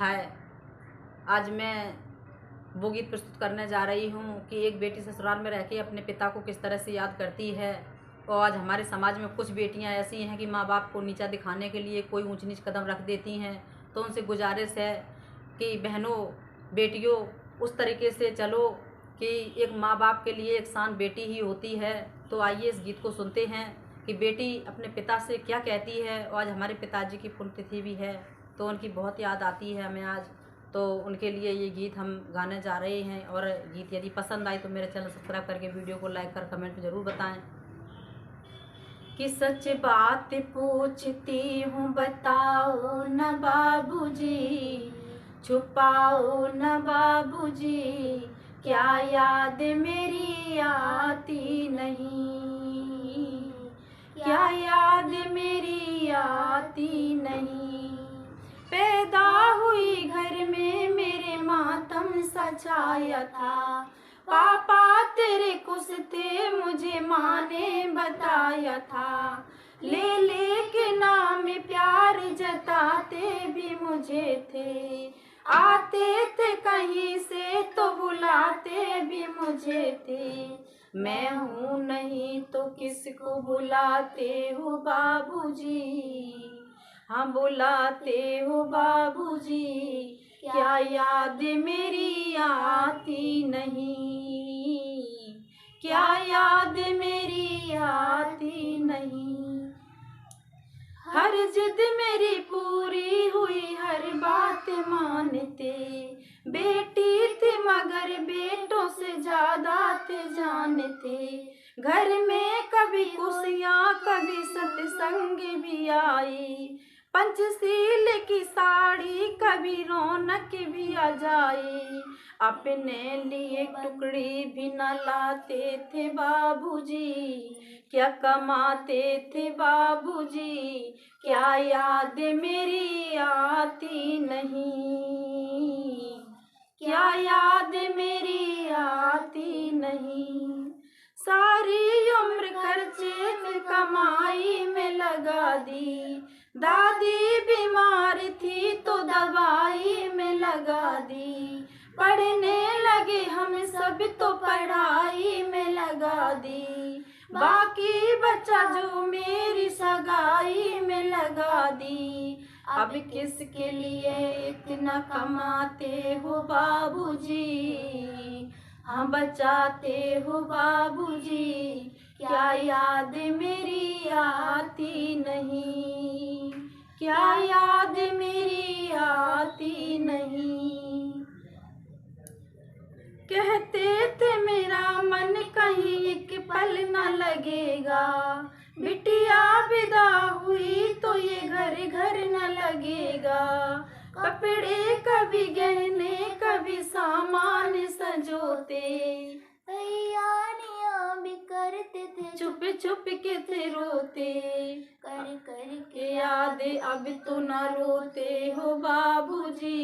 है। आज मैं वो गीत प्रस्तुत करने जा रही हूँ कि एक बेटी ससुराल में रह के अपने पिता को किस तरह से याद करती है। और आज हमारे समाज में कुछ बेटियाँ ऐसी हैं कि माँ बाप को नीचा दिखाने के लिए कोई ऊंच नीच कदम रख देती हैं। तो उनसे गुजारिश है कि बहनों बेटियों उस तरीके से चलो कि एक माँ बाप के लिए एक शान बेटी ही होती है। तो आइए इस गीत को सुनते हैं कि बेटी अपने पिता से क्या कहती है। और आज हमारे पिताजी की पुण्यतिथि भी है तो उनकी बहुत याद आती है हमें आज। तो उनके लिए ये गीत हम गाने जा रहे हैं। और गीत यदि पसंद आए तो मेरे चैनल सब्सक्राइब करके वीडियो को लाइक कर कमेंट में ज़रूर बताएं। कि सच बात पूछती हूँ बताओ न बाबूजी, छुपाओ न बाबूजी, क्या याद मेरी आती नहीं, क्या याद मेरी आती नहीं। पैदा हुई घर में मेरे मातम सजाया था, पापा तेरे कुसते मुझे माँ ने बताया था। ले के नाम प्यार जताते भी मुझे थे, आते थे कहीं से तो बुलाते भी मुझे थे। मैं हूँ नहीं तो किसको बुलाते हो बाबूजी, हाँ बुलाते हो बाबूजी, क्या याद मेरी आती नहीं, क्या याद मेरी आती नहीं। हर जिद मेरी पूरी हुई हर बात मानते, बेटी थी मगर बेटों से ज्यादा थे जानते। घर में कभी खुशियाँ कभी सत्संग भी आई, पंचशील की साड़ी कभी रौनक भी आ जाए। अपने लिए टुकड़ी भी न लाते थे बाबूजी, क्या कमाते थे बाबूजी, क्या याद मेरी आती नहीं, क्या याद मेरी आती नहीं। सारी उम्र खर्चे में कमाई में लगा दी, दादी बीमार थी तो दवाई में लगा दी। पढ़ने लगे हम सब तो पढ़ाई में लगा दी, बाकी बचा जो मेरी सगाई में लगा दी। अब किसके लिए इतना कमाते हो बाबूजी, हाँ बचाते हो बाबूजी, क्या याद मेरी आती नहीं, क्या याद मेरी आती नहीं। कहते थे मेरा मन कहीं एक पल न लगेगा, बिटिया विदा हुई तो ये घर घर न लगेगा। कपड़े कभी गहने कभी सामान सजोते, तैयारियां भी करते थे चुप चुप के थे रोते। कर कर के याद अब तो न रोते हो बाबूजी,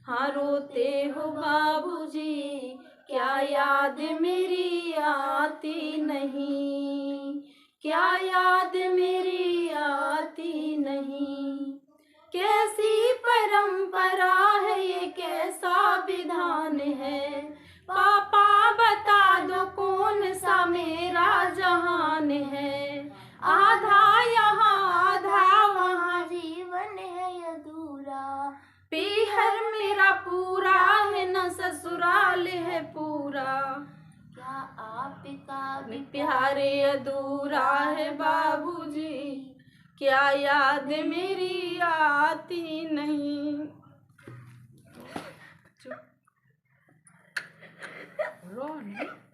हाँ रोते हो बाबूजी, क्या याद मेरी आती नहीं, क्या याद मेरी आती नहीं। कैसी परंपरा है ये कैसा विधान है, पापा बता दो कौन सा मेरा जहान है। आधा यहाँ आधा वहाँ जीवन है अधूरा, पीहर मेरा पूरा है न ससुराल है पूरा। क्या आपका भी प्यारे अधूरा है बाबूजी, क्या याद मेरी आती नहीं।